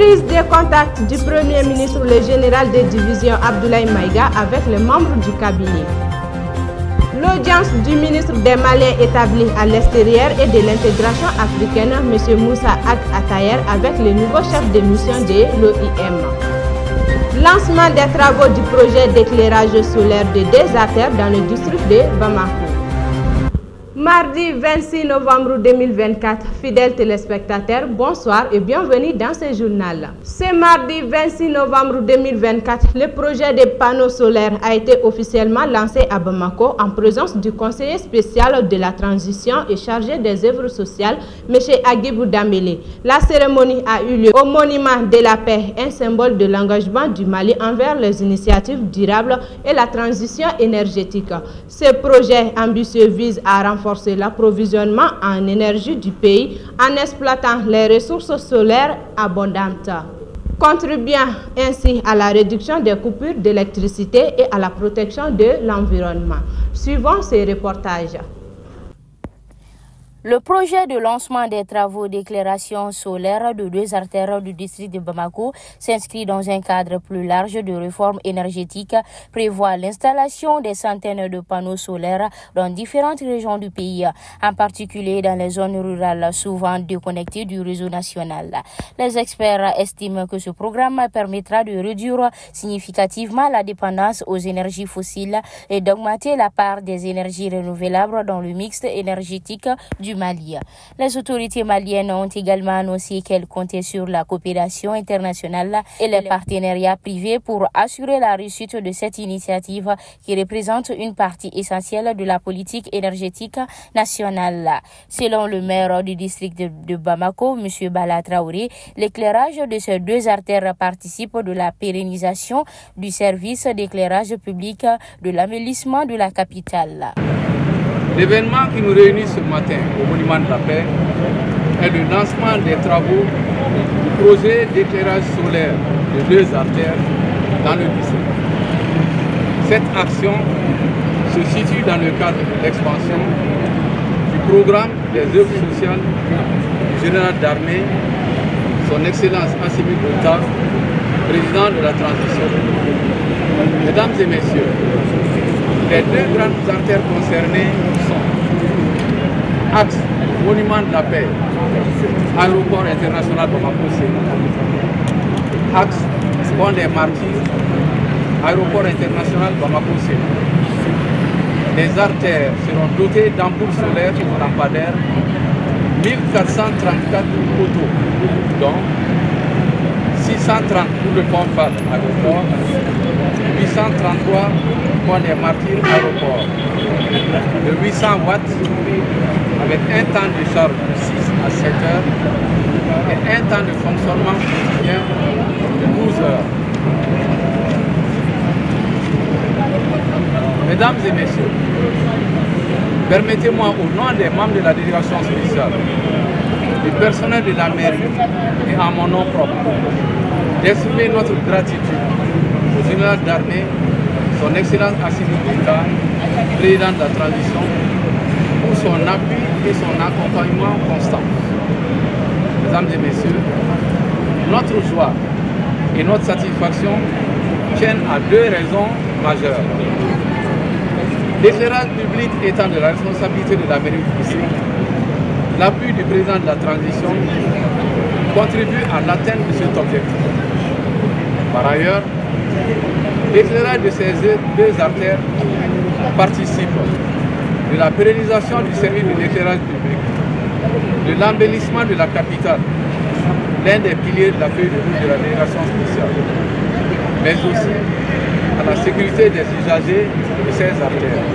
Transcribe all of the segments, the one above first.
Prise de contact du Premier ministre, le général de division Abdoulaye Maïga avec les membres du cabinet. L'audience du ministre des Maliens établi à l'extérieur et de l'intégration africaine, M. Moussa Ag Atayer, avec le nouveau chef de mission de l'OIM. Lancement des travaux du projet d'éclairage solaire de 2 artères dans le district de Bamako. Mardi 26 novembre 2024, fidèles téléspectateurs, bonsoir et bienvenue dans ce journal. Ce mardi 26 novembre 2024, le projet de panneaux solaires a été officiellement lancé à Bamako en présence du conseiller spécial de la transition et chargé des œuvres sociales, M. Agibou Dambélé. La cérémonie a eu lieu au monument de la paix, un symbole de l'engagement du Mali envers les initiatives durables et la transition énergétique. Ce projet ambitieux vise à renforcer l'approvisionnement en énergie du pays en exploitant les ressources solaires abondantes, contribuant ainsi à la réduction des coupures d'électricité et à la protection de l'environnement. Suivons ces reportages. Le projet de lancement des travaux d'éclairation solaire de 2 artères du district de Bamako s'inscrit dans un cadre plus large de réforme énergétique, prévoit l'installation des centaines de panneaux solaires dans différentes régions du pays, en particulier dans les zones rurales souvent déconnectées du réseau national. Les experts estiment que ce programme permettra de réduire significativement la dépendance aux énergies fossiles et d'augmenter la part des énergies renouvelables dans le mix énergétique du Mali. Les autorités maliennes ont également annoncé qu'elles comptaient sur la coopération internationale et les partenariats privés pour assurer la réussite de cette initiative qui représente une partie essentielle de la politique énergétique nationale. Selon le maire du district de Bamako, M. Bala Traoré, l'éclairage de ces 2 artères participe de la pérennisation du service d'éclairage public de l'aménagement de la capitale. L'événement qui nous réunit ce matin au Monument de la Paix est le lancement des travaux du projet d'éclairage solaire de 2 artères dans le district. Cette action se situe dans le cadre de l'expansion du programme des œuvres sociales du général d'armée, son Excellence Assimi Goïta, président de la transition. Mesdames et messieurs, les 2 grandes artères concernées sont Axe, Monument de la Paix, Aéroport international Bamako-Séné. Axe, Pont des Martyrs, Aéroport international Bamako-Séné. Les artères seront dotées d'ampoules solaires lampadaires, 1434 poteaux, dont 630 pour le pont FAD aéroport, 833 Pont des Martyrs aéroport, de 800 watts avec un temps de charge de 6 à 7 heures et un temps de fonctionnement quotidien de 12 heures. Mesdames et messieurs, permettez-moi au nom des membres de la délégation spéciale, du personnel de la mairie et à mon nom propre, d'exprimer notre gratitude au général d'armée, son Excellence Assimi Goïta, président de la transition, pour son appui et son accompagnement constant. Mesdames et messieurs, notre joie et notre satisfaction tiennent à 2 raisons majeures. L'éclairage public étant de la responsabilité de la mairie du district, l'appui du président de la transition contribue à l'atteinte de cet objectif. Par ailleurs, l'éclairage de ces 2 artères participe de la pérennisation du service de l'éclairage public, de l'embellissement de la capitale, l'un des piliers de la feuille de route de la délégation spéciale, mais aussi à la sécurité des usagers de ces artères.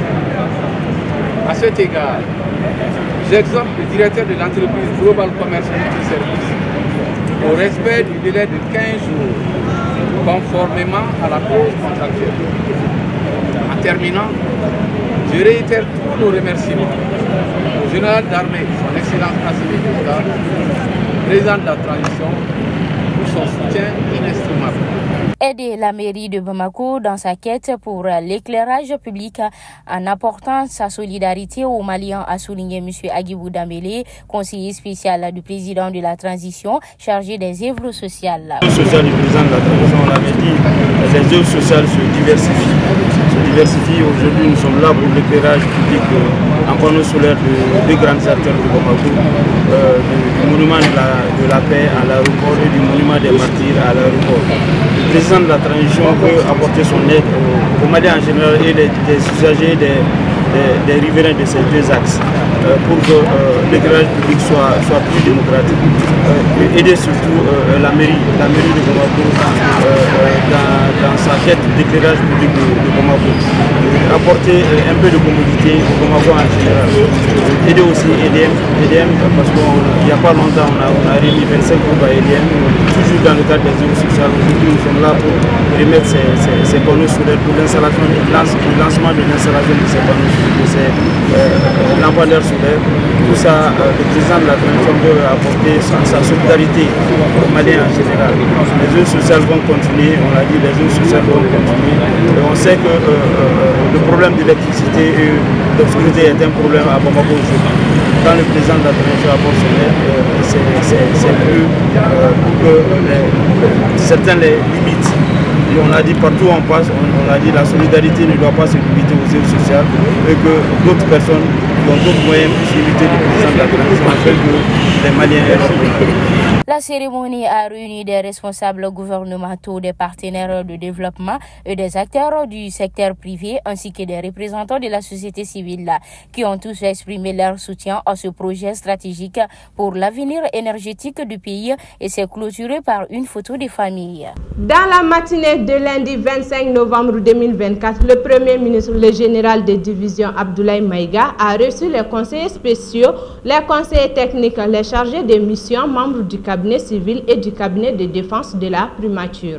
À cet égard, j'exhorte le directeur de l'entreprise Global Commerce Multiservice au respect du délai de 15 jours, conformément à la clause contractuelle. En terminant, je réitère tous nos remerciements au général d'armée, son Excellence Assimi Goïta, président de la transition, pour son soutien inestimable. Aider la mairie de Bamako dans sa quête pour l'éclairage public en apportant sa solidarité aux Maliens, a souligné M. Agibou Dambélé, conseiller spécial du président de la transition chargé des œuvres sociales. Les œuvres sociales du président de la transition, on l'avait dit, les œuvres sociales se diversifient. Aujourd'hui, nous sommes là pour l'éclairage public en panneaux solaires de deux grandes artères de Bamako, du monument de la paix à l'aéroport et du monument des martyrs à l'aéroport. Le président de la transition veut apporter son aide aux Maliens en général et des usagers des riverains de ces deux axes pour que l'éclairage public soit plus démocratique. Aider surtout la mairie de Bamako dans sa quête d'éclairage public de Bamako. Apporter un peu de commodité au Bamako en général. Aider aussi EDM parce qu'il n'y a pas longtemps on a remis 25 groupes à EDM, toujours dans le cadre des œuvres sociales. Aujourd'hui nous sommes là pour remettre ces panneaux solaires pour le lancement de l'installation de ces panneaux solaires, de ces lampadaires solaires. Tout ça, le président de la transition veut apporter sa solidarité aux Maliens en général. Les œuvres sociales vont continuer, on l'a dit, les œuvres sociales vont continuer. Et on sait que le problème d'électricité et d'obscurité est un problème à Bamako aujourd'hui. Quand le président de la transition apporte son aide, c'est plus pour que certains les limites. Et on a dit partout où on passe, on a dit la solidarité ne doit pas se limiter aux œuvres sociales et que d'autres personnes qui ont d'autres moyens puissent limiter le président de la transition afin que les Maliens aient leur. La cérémonie a réuni des responsables gouvernementaux, des partenaires de développement et des acteurs du secteur privé ainsi que des représentants de la société civile qui ont tous exprimé leur soutien à ce projet stratégique pour l'avenir énergétique du pays et s'est clôturé par une photo de famille. Dans la matinée de lundi 25 novembre 2024, le Premier ministre, le général de division Abdoulaye Maïga, a reçu les conseillers spéciaux, les conseillers techniques, les chargés de mission, membres du cabinet civil et du cabinet de défense de la primature.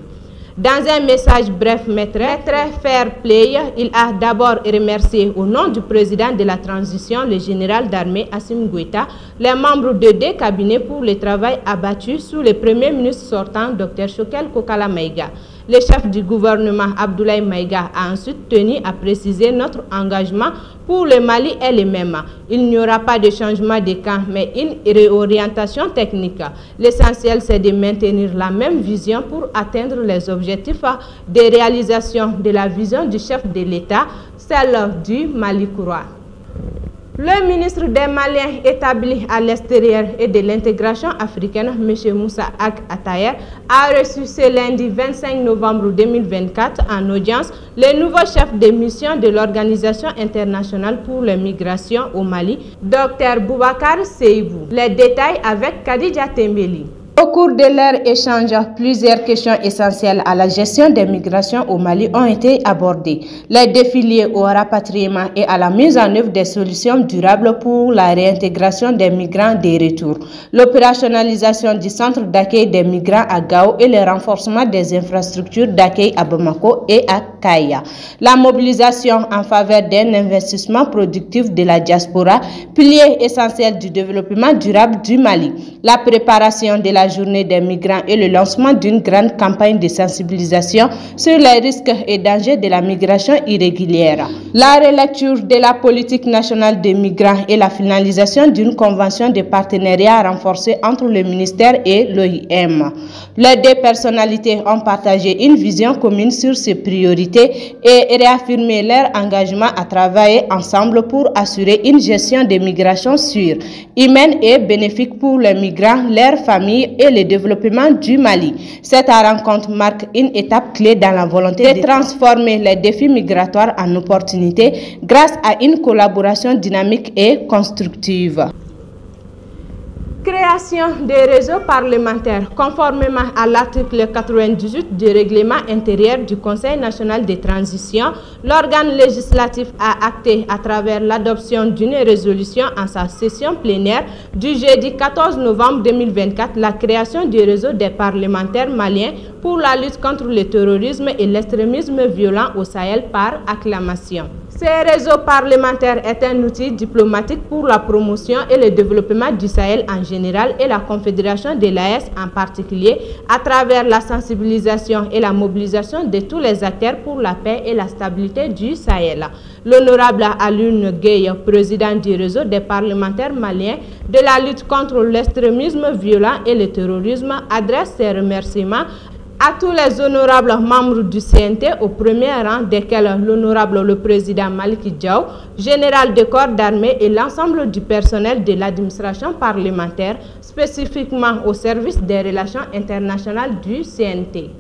Dans un message bref mais très fair play, il a d'abord remercié au nom du président de la transition, le général d'armée Assimi Goïta, les membres de deux cabinets pour le travail abattu sous le Premier ministre sortant, Dr Choguel Kokala Maïga. Le chef du gouvernement, Abdoulaye Maïga, a ensuite tenu à préciser notre engagement pour le Mali est le même. Il n'y aura pas de changement de camp, mais une réorientation technique. L'essentiel, c'est de maintenir la même vision pour atteindre les objectifs de réalisation de la vision du chef de l'État, celle du Mali courant. Le ministre des Maliens établi à l'extérieur et de l'intégration africaine, M. Moussa Ag Atayer, a reçu ce lundi 25 novembre 2024 en audience le nouveau chef de mission de l'Organisation internationale pour les migrations au Mali, Dr Boubacar Seibou. Les détails avec Khadija Tembeli. Au cours de leur échange, plusieurs questions essentielles à la gestion des migrations au Mali ont été abordées. Les défis liés au rapatriement et à la mise en œuvre des solutions durables pour la réintégration des migrants des retours, l'opérationnalisation du centre d'accueil des migrants à Gao et le renforcement des infrastructures d'accueil à Bamako et à Kaya, la mobilisation en faveur d'un investissement productif de la diaspora, pilier essentiel du développement durable du Mali, la préparation de la journée des migrants et le lancement d'une grande campagne de sensibilisation sur les risques et dangers de la migration irrégulière, la relecture de la politique nationale des migrants et la finalisation d'une convention de partenariat renforcée entre le ministère et l'OIM. Les deux personnalités ont partagé une vision commune sur ces priorités et réaffirmé leur engagement à travailler ensemble pour assurer une gestion des migrations sûre, humaine et bénéfique pour les migrants, leurs familles et le développement du Mali. Cette rencontre marque une étape clé dans la volonté de transformer les défis migratoires en opportunités grâce à une collaboration dynamique et constructive. Création des réseaux parlementaires. Conformément à l'article 98 du règlement intérieur du Conseil national de transition, l'organe législatif a acté à travers l'adoption d'une résolution en sa session plénière du jeudi 14 novembre 2024 la création du réseau des parlementaires maliens pour la lutte contre le terrorisme et l'extrémisme violent au Sahel par acclamation. Ces réseaux parlementaires est un outil diplomatique pour la promotion et le développement du Sahel en général et la Confédération de l'AES en particulier à travers la sensibilisation et la mobilisation de tous les acteurs pour la paix et la stabilité du Sahel. L'honorable Alioune Gueye, président du réseau des parlementaires maliens de la lutte contre l'extrémisme violent et le terrorisme, adresse ses remerciements à tous les honorables membres du CNT, au premier rang desquels l'honorable le président Maliki Diaw, général de corps d'armée et l'ensemble du personnel de l'administration parlementaire, spécifiquement au service des relations internationales du CNT.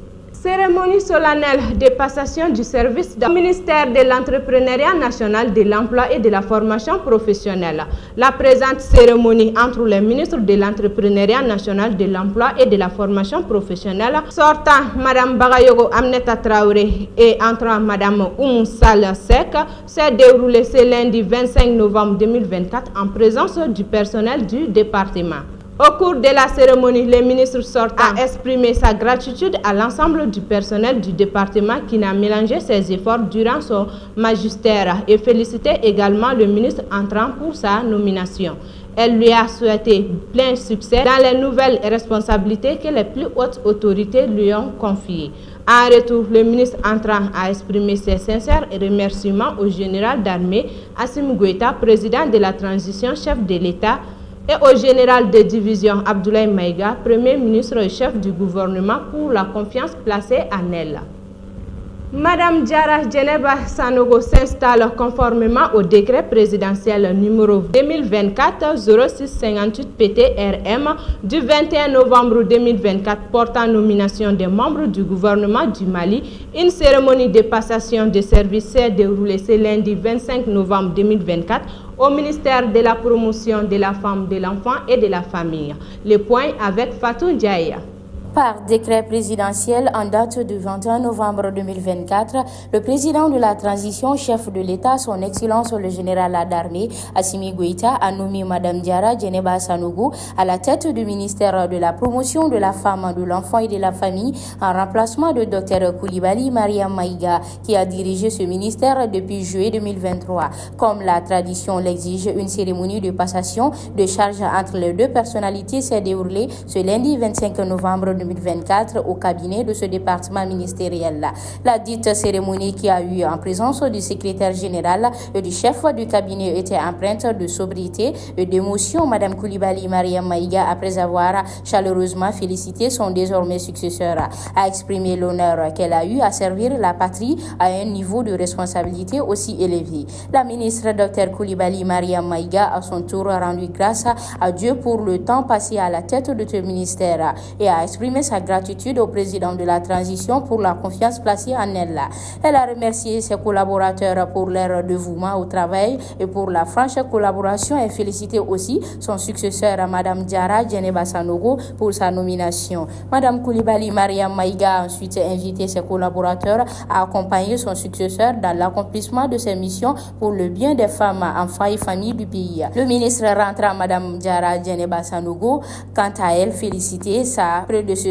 Cérémonie solennelle de passation du service du ministère de l'Entrepreneuriat national, de l'Emploi et de la formation professionnelle. La présente cérémonie entre les ministres de l'Entrepreneuriat national, de l'Emploi et de la formation professionnelle, sortant Mme Bagayogo Aminata Traoré et entrant Mme Oumou Sall Sek, s'est déroulée ce lundi 25 novembre 2024 en présence du personnel du département. Au cours de la cérémonie, le ministre sortant a exprimé sa gratitude à l'ensemble du personnel du département qui n'a mélangé ses efforts durant son magistère et félicité également le ministre entrant pour sa nomination. Elle lui a souhaité plein succès dans les nouvelles responsabilités que les plus hautes autorités lui ont confiées. En retour, le ministre entrant a exprimé ses sincères remerciements au général d'armée Assimi Goïta, président de la transition, chef de l'État, et au général de division Abdoulaye Maïga, premier ministre et chef du gouvernement, pour la confiance placée en elle. Madame Diarra Djeneba Sanogo s'installe conformément au décret présidentiel numéro 2024-0658 PTRM du 21 novembre 2024 portant nomination des membres du gouvernement du Mali. Une cérémonie de passation de service s'est déroulée ce lundi 25 novembre 2024 au ministère de la Promotion de la Femme, de l'Enfant et de la Famille. Le point avec Fatou Ndiaye. Par décret présidentiel en date du 21 novembre 2024, le président de la transition, chef de l'État, son Excellence le général d'armée Assimi Goïta, a nommé Mme Diarra Djeneba Sanogo à la tête du ministère de la Promotion de la Femme, de l'Enfant et de la Famille, en remplacement de Dr Coulibaly Mariam Maïga, qui a dirigé ce ministère depuis juillet 2023. Comme la tradition l'exige, une cérémonie de passation de charge entre les deux personnalités s'est déroulée ce lundi 25 novembre 2024 au cabinet de ce département ministériel. La dite cérémonie, qui a eu en présence du secrétaire général et du chef du cabinet, était empreinte de sobriété et d'émotion. Mme Coulibaly Mariam Maïga, après avoir chaleureusement félicité son désormais successeur, a exprimé l'honneur qu'elle a eu à servir la patrie à un niveau de responsabilité aussi élevé. La ministre Dr Coulibaly Mariam Maïga, à son tour, rendu grâce à Dieu pour le temps passé à la tête de ce ministère et a exprimé sa gratitude au président de la transition pour la confiance placée en elle. Elle a remercié ses collaborateurs pour leur dévouement au travail et pour la franche collaboration et félicité aussi son successeur, Mme Diarra Djeneba Sanogo, pour sa nomination. Mme Coulibaly Mariam Maïga a ensuite invité ses collaborateurs à accompagner son successeur dans l'accomplissement de ses missions pour le bien des femmes, enfants et familles du pays. Le ministre rentrant, Mme Diarra Djeneba Sanogo, quant à elle, félicité sa prédécesseuse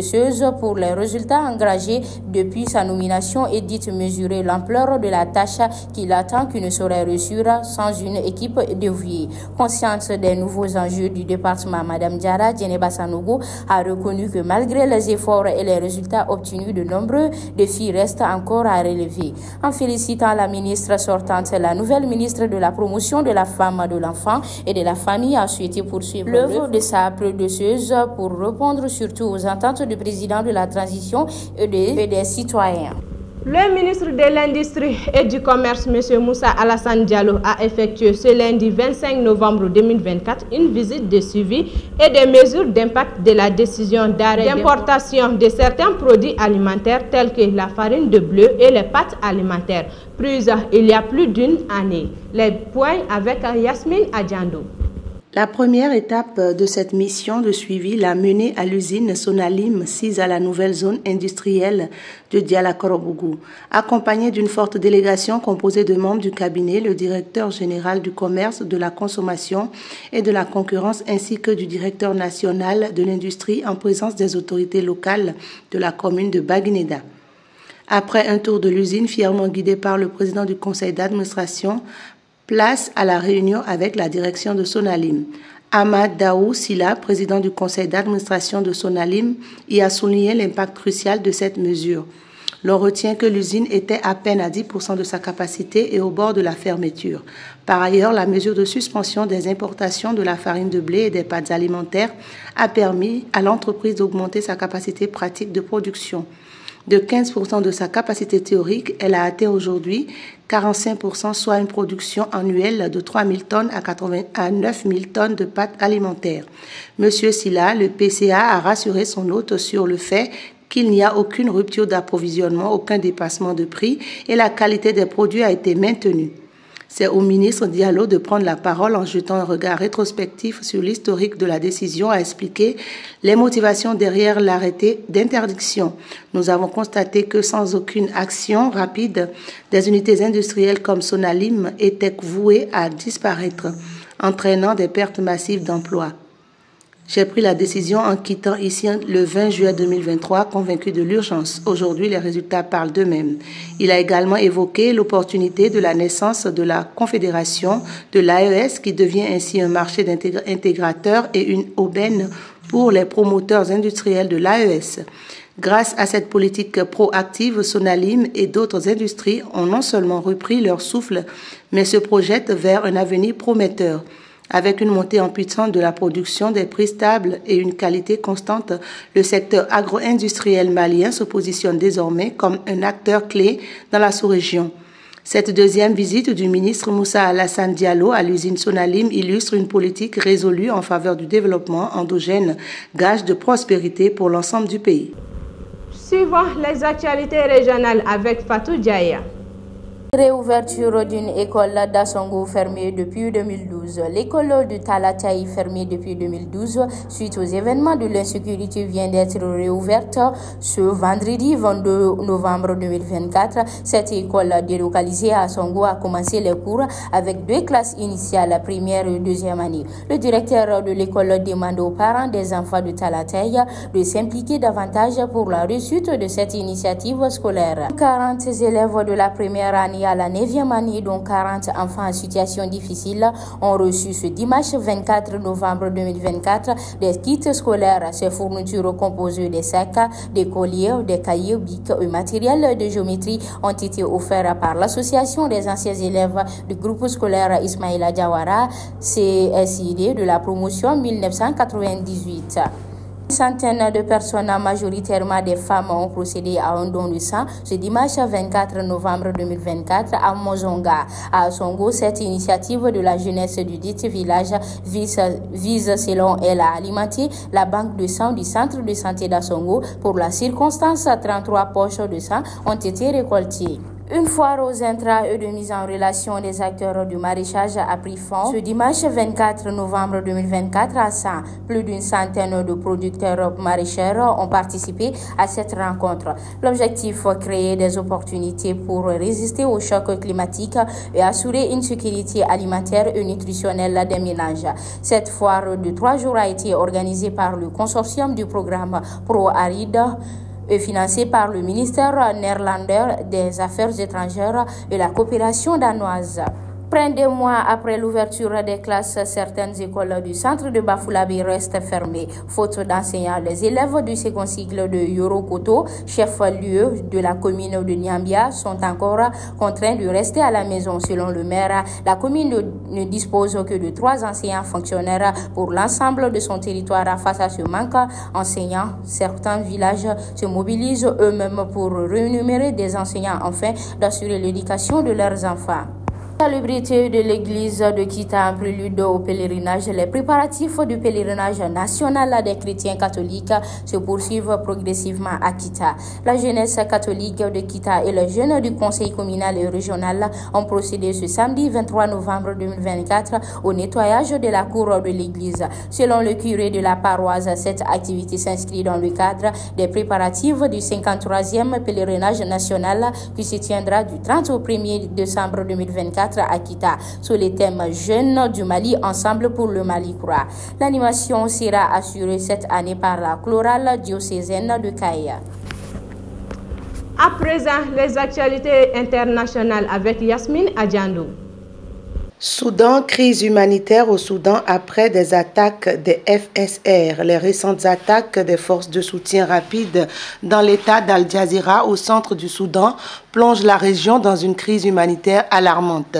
pour les résultats engagés depuis sa nomination et dit mesurer l'ampleur de la tâche qui l'attend, qui ne saurait réussir sans une équipe dévouée. Consciente des nouveaux enjeux du département, Mme Diarra Djeneba Sanogo a reconnu que malgré les efforts et les résultats obtenus, de nombreux défis restent encore à relever. En félicitant la ministre sortante, la nouvelle ministre de la Promotion de la Femme, de l'Enfant et de la Famille a souhaité poursuivre l'œuvre de sa prédécesseuse pour répondre surtout aux attentes du président de la transition et des citoyens. Le ministre de l'Industrie et du Commerce, M. Moussa Alassane Diallo, a effectué ce lundi 25 novembre 2024 une visite de suivi et des mesures d'impact de la décision d'arrêt d'importation de certains produits alimentaires tels que la farine de bleu et les pâtes alimentaires, prise il y a plus d'une année. Les points avec Yasmine Adjando. La première étape de cette mission de suivi l'a menée à l'usine Sonalim, sise à la nouvelle zone industrielle de Diala-Korobougou. Accompagnée d'une forte délégation composée de membres du cabinet, le directeur général du commerce, de la consommation et de la concurrence, ainsi que du directeur national de l'industrie en présence des autorités locales de la commune de Baguineda. Après un tour de l'usine fièrement guidé par le président du conseil d'administration, place à la réunion avec la direction de Sonalim. Ahmad Daou Silla, président du conseil d'administration de Sonalim, y a souligné l'impact crucial de cette mesure. L'on retient que l'usine était à peine à 10% de sa capacité et au bord de la fermeture. Par ailleurs, la mesure de suspension des importations de la farine de blé et des pâtes alimentaires a permis à l'entreprise d'augmenter sa capacité pratique de production. De 15% de sa capacité théorique, elle a atteint aujourd'hui 45%, soit une production annuelle de 3 000 tonnes à 9 000 tonnes de pâtes alimentaires. Monsieur Silla, le PCA, a rassuré son hôte sur le fait qu'il n'y a aucune rupture d'approvisionnement, aucun dépassement de prix et la qualité des produits a été maintenue. C'est au ministre Diallo de prendre la parole en jetant un regard rétrospectif sur l'historique de la décision à expliquer les motivations derrière l'arrêté d'interdiction. Nous avons constaté que sans aucune action rapide, des unités industrielles comme Sonalim étaient vouées à disparaître, entraînant des pertes massives d'emplois. J'ai pris la décision en quittant ici le 20 juillet 2023, convaincu de l'urgence. Aujourd'hui, les résultats parlent d'eux-mêmes. Il a également évoqué l'opportunité de la naissance de la Confédération de l'AES, qui devient ainsi un marché intégrateur et une aubaine pour les promoteurs industriels de l'AES. Grâce à cette politique proactive, Sonalim et d'autres industries ont non seulement repris leur souffle, mais se projettent vers un avenir prometteur. Avec une montée en puissance de la production, des prix stables et une qualité constante, le secteur agro-industriel malien se positionne désormais comme un acteur clé dans la sous-région. Cette deuxième visite du ministre Moussa Alassane Diallo à l'usine Sonalim illustre une politique résolue en faveur du développement endogène, gage de prospérité pour l'ensemble du pays. Suivons les actualités régionales avec Fatou Diaya. Réouverture d'une école d'Assongo fermée depuis 2012. L'école de Talatay fermée depuis 2012 suite aux événements de l'insécurité vient d'être réouverte ce vendredi 22 novembre 2024. Cette école délocalisée à Assongo a commencé les cours avec 2 classes initiales, première et deuxième année. Le directeur de l'école demande aux parents des enfants de Talatay de s'impliquer davantage pour la réussite de cette initiative scolaire. 40 élèves de la première année à la 9e année, dont 40 enfants en situation difficile, ont reçu ce dimanche 24 novembre 2024 des kits scolaires. Ces fournitures composées des sacs, des colliers, des cahiers, bics et matériel de géométrie ont été offerts par l'association des anciens élèves du groupe scolaire Ismaïla Diawara, CSID, de la promotion 1998. Une centaine de personnes, majoritairement des femmes, ont procédé à un don de sang ce dimanche 24 novembre 2024 à Mozonga. À Assongo, cette initiative de la jeunesse du dit village vise, selon elle, à alimenter la banque de sang du centre de santé d'Assongo. Pour la circonstance, 33 poches de sang ont été récoltées. Une foire aux intrants et de mise en relation des acteurs du maraîchage a pris fin ce dimanche 24 novembre 2024 à San. Plus d'une centaine de producteurs maraîchers ont participé à cette rencontre. L'objectif, créer des opportunités pour résister au choc climatique et assurer une sécurité alimentaire et nutritionnelle des ménages. Cette foire de 3 jours a été organisée par le consortium du programme Pro-Aride et financé par le ministère néerlandais des Affaires étrangères et la coopération danoise. Près de 2 mois après l'ouverture des classes, certaines écoles du centre de Bafoulabé restent fermées. Faute d'enseignants, les élèves du second cycle de Yorokoto, chef-lieu de la commune de Niambia, sont encore contraints de rester à la maison. Selon le maire, la commune ne dispose que de 3 enseignants fonctionnaires pour l'ensemble de son territoire. Face à ce manque d'enseignants, certains villages se mobilisent eux-mêmes pour rémunérer des enseignants afin d'assurer l'éducation de leurs enfants. Salubrité de l'église de Kita en prélude au pèlerinage. Les préparatifs du pèlerinage national des chrétiens catholiques se poursuivent progressivement à Kita. La jeunesse catholique de Kita et les jeunes du conseil communal et régional ont procédé ce samedi 23 novembre 2024 au nettoyage de la cour de l'église. Selon le curé de la paroisse, cette activité s'inscrit dans le cadre des préparatifs du 53e pèlerinage national qui se tiendra du 30 au 1er décembre 2024 à Kita, sous les thèmes Jeunes du Mali, ensemble pour le Mali croix. L'animation sera assurée cette année par la chorale diocésaine de Kaya. À présent, les actualités internationales avec Yasmine Adjandou. Soudan, crise humanitaire au Soudan après des attaques des FSR. Les récentes attaques des forces de soutien rapide dans l'état d'Al Jazeera au centre du Soudan plongent la région dans une crise humanitaire alarmante.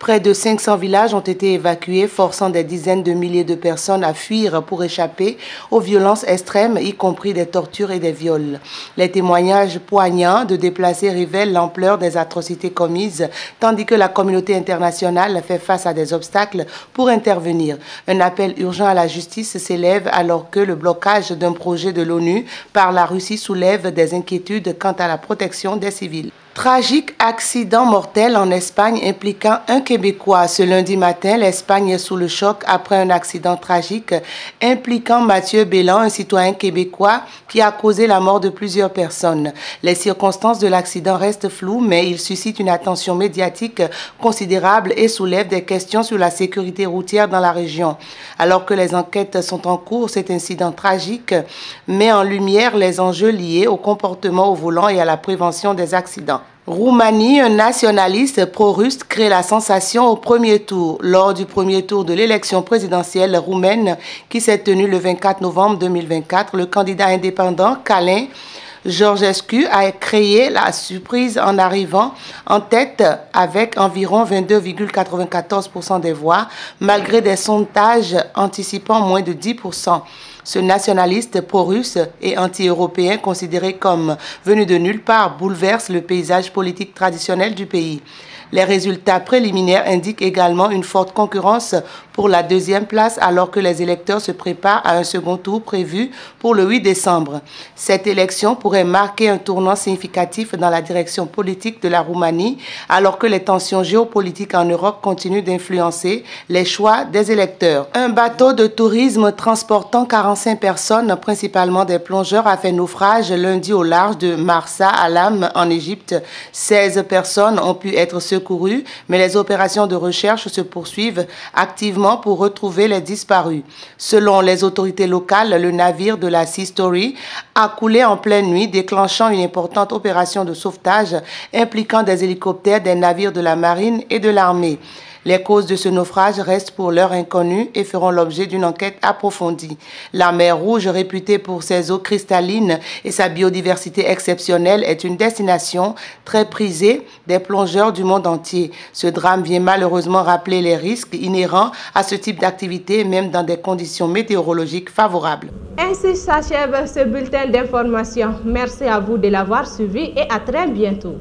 Près de 500 villages ont été évacués, forçant des dizaines de milliers de personnes à fuir pour échapper aux violences extrêmes, y compris des tortures et des viols. Les témoignages poignants de déplacés révèlent l'ampleur des atrocités commises, tandis que la communauté internationale fait face à des obstacles pour intervenir. Un appel urgent à la justice s'élève alors que le blocage d'un projet de l'ONU par la Russie soulève des inquiétudes quant à la protection des civils. Tragique accident mortel en Espagne impliquant un Québécois. Ce lundi matin, l'Espagne est sous le choc après un accident tragique impliquant Mathieu Bélan, un citoyen québécois qui a causé la mort de plusieurs personnes. Les circonstances de l'accident restent floues, mais il suscite une attention médiatique considérable et soulève des questions sur la sécurité routière dans la région. Alors que les enquêtes sont en cours, cet incident tragique met en lumière les enjeux liés au comportement au volant et à la prévention des accidents. Roumanie, un nationaliste pro-russe crée la sensation au premier tour. Lors du premier tour de l'élection présidentielle roumaine qui s'est tenue le 24 novembre 2024, le candidat indépendant Călin Georgescu a créé la surprise en arrivant en tête avec environ 22,94% des voix, malgré des sondages anticipant moins de 10%. Ce nationaliste pro-russe et anti-européen considéré comme venu de nulle part bouleverse le paysage politique traditionnel du pays. Les résultats préliminaires indiquent également une forte concurrence pour la deuxième place alors que les électeurs se préparent à un second tour prévu pour le 8 décembre. Cette élection pourrait marquer un tournant significatif dans la direction politique de la Roumanie alors que les tensions géopolitiques en Europe continuent d'influencer les choix des électeurs. Un bateau de tourisme transportant 45 personnes, principalement des plongeurs, a fait naufrage lundi au large de Marsa Alam en Égypte. 16 personnes ont pu être secourues, mais les opérations de recherche se poursuivent activement pour retrouver les disparus. Selon les autorités locales, le navire de la Sea Story a coulé en pleine nuit, déclenchant une importante opération de sauvetage impliquant des hélicoptères, des navires de la marine et de l'armée. Les causes de ce naufrage restent pour l'heure inconnues et feront l'objet d'une enquête approfondie. La mer Rouge, réputée pour ses eaux cristallines et sa biodiversité exceptionnelle, est une destination très prisée des plongeurs du monde entier. Ce drame vient malheureusement rappeler les risques inhérents à ce type d'activité, même dans des conditions météorologiques favorables. Ainsi s'achève ce bulletin d'information. Merci à vous de l'avoir suivi et à très bientôt.